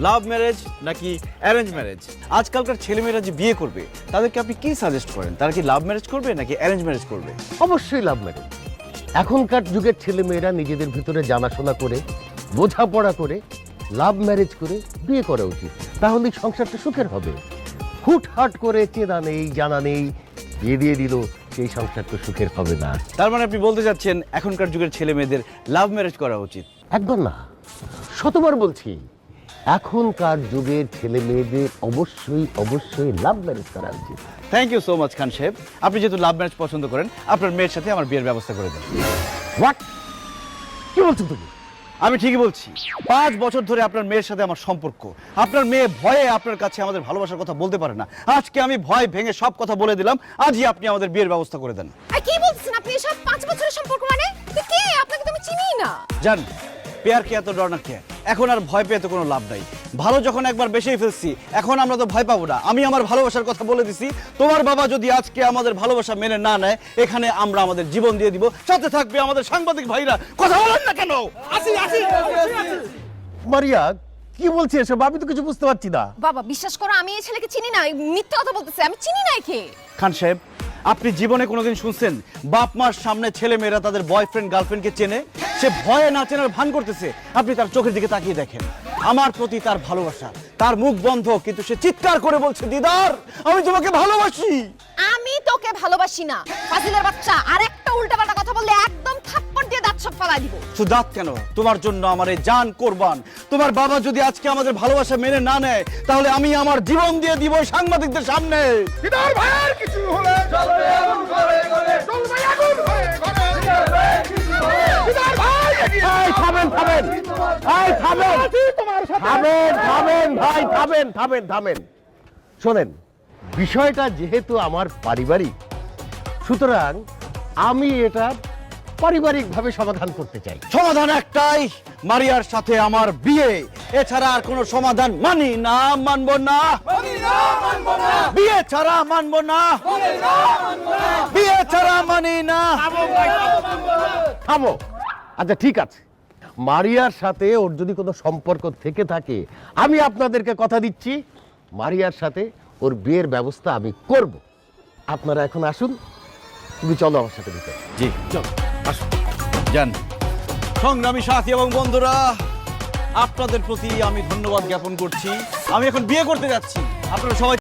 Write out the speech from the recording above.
Love marriage নাকি arrange marriage? আজকালকার ছেলেমেয়েরা যে বিয়ে করবে তাদেরকে আপনি কি সাজেস্ট করেন? তারা কি লাভ ম্যারেজ করবে নাকি অ্যারেঞ্জ ম্যারেজ করবে? অবশ্যই লাভ ম্যারেজ। এখনকার যুগের ছেলেমেয়েরা নিজেদের ভিতরে জানাশোনা করে, বোঝাপড়া করে, লাভ ম্যারেজ করে বিয়ে করা উচিত। তাহলেই সংসারটা সুখের হবে। হুটহাট করে চেনা নেই, জানা নেই, বিয়ে দিয়ে দিল, সেই সংসার তো সুখের হবে না। তার মানে আপনি বলতে চাচ্ছেন এখনকার যুগের ছেলে মেয়েদের লাভ ম্যারেজ করা উচিত? একবার না, শতবার বলছি, এখনকার যুগের ছেলে মেয়েদের অবশ্যই অবশ্যই লাভ ম্যারেজ করা উচিত। থ্যাংক ইউ সো মাচ খান সাহেব। আপনি যেহেতু লাভ ম্যারেজ পছন্দ করেন, আপনার মেয়ের সাথে আমার বিয়ের ব্যবস্থা করে দেন। হোয়াট? কি বলছো তুমি? আমি ঠিকই বলছি। 5 বছর ধরে আপনার মেয়ের সাথে আমার সম্পর্ক। আপনার মেয়ে ভয়ে আপনার কাছে আমাদের ভালোবাসার কথা বলতে পারে না। আজকে আমি ভয় ভেঙে সব কথা বলে দিলাম। আজই আপনি আমাদের বিয়ের ব্যবস্থা করে দেন। আর কি বলছেন আপনি? এসব 5 বছরের সম্পর্ক মানে? তো কে? আপনাকে তো আমি চিনিই না। জান, পেয়ার কে এত ডর না কে? এখন আর ভয় পেয়ে তো কোনো লাভ নাই। ভালো যখন একবার বেসেই ফেলছি, এখন আমরা তো ভয় পাবো না। আমি আমার ভালোবাসার কথা বলে দিছি। তোমার বাবা যদি আজকে আমাদের ভালোবাসা মেনে না নেয়, এখানে আমরা আমাদের জীবন দিয়ে দিব। সাথে থাকবে আমাদের সাংবাদিক ভাইরা। কথা বলেন না কেন? মারিয়া, কি বলছে এসব? আমি তো কিছু বুঝতে পারছি না। বাবা বিশ্বাস করো, আমি এই ছেলেকে চিনি না। মিথ্যা কথা বলতেছে, আমি চিনি না একে। খান সাহেব, আপনি জীবনে কোনোদিন শুনছেন বাপ মার সামনে ছেলে মেয়েরা তাদের বয়ফ্রেন্ড গার্লফ্রেন্ডকে চেনে? সে ভয়ে না চেনার ভান করতেছে। আপনি তার চোখের দিকে তাকিয়ে দেখেন। আমার প্রতি তার ভালোবাসা, তার মুখ বন্ধ, কিন্তু সে চিৎকার করে বলছে, দিদার আমি তোমাকে ভালোবাসি। আমি তোকে ভালোবাসি না ফাজিলের বাচ্চা। আর একটা উল্টাপাল্টা কথা বললে একদম থাপ্পড় দিয়ে দাঁত সব ফালাই দিব। শুধু দাঁত কেন, তোমার জন্য আমার এই জান কোরবান। তোমার বাবা যদি আজকে আমাদের ভালোবাসা মেনে না নেয়, তাহলে আমি আমার জীবন দিয়ে দিব এই সাংবাদিকদের সামনে। দিদার ভাইয়ের কিছু হলে চলবে আগুন ঘরে ঘরে, চলবে আগুন ঘরে ঘরে, দিদার ভাই এগিয়ে এই থামেন, থামেন, এই থামেন, তোমার সাথে থামেন, থামেন ভাই, থামেন, থামেন, থামেন। শোনেন, বিষয়টা যেহেতু আমার পারিবারিক, সুতরাং আমি এটা পারিবারিকভাবে সমাধান করতে চাই। সমাধান একটাই, মারিয়ার সাথে আমার বিয়ে। এছাড়া আর কোনো সমাধান মানি না, মানবো না। বিয়ে ছাড়া মানবো না, বিয়ে ছাড়া মানি না। থামো। আচ্ছা ঠিক আছে, মারিয়ার সাথে ওর যদি কোনো সম্পর্ক থেকে থাকে, আমি আপনাদেরকে কথা দিচ্ছি, মারিয়ার সাথে ওর বিয়ের ব্যবস্থা আমি করব। আপনারা এখন আসুন, তুমি চলো আমার সাথে ভিতরে। জি চলো, আসুন, যান। সংগ্রামী সাথী এবং বন্ধুরা, আপনাদের প্রতি আমি ধন্যবাদ জ্ঞাপন করছি। আমি এখন বিয়ে করতে যাচ্ছি। আপনারা সবাই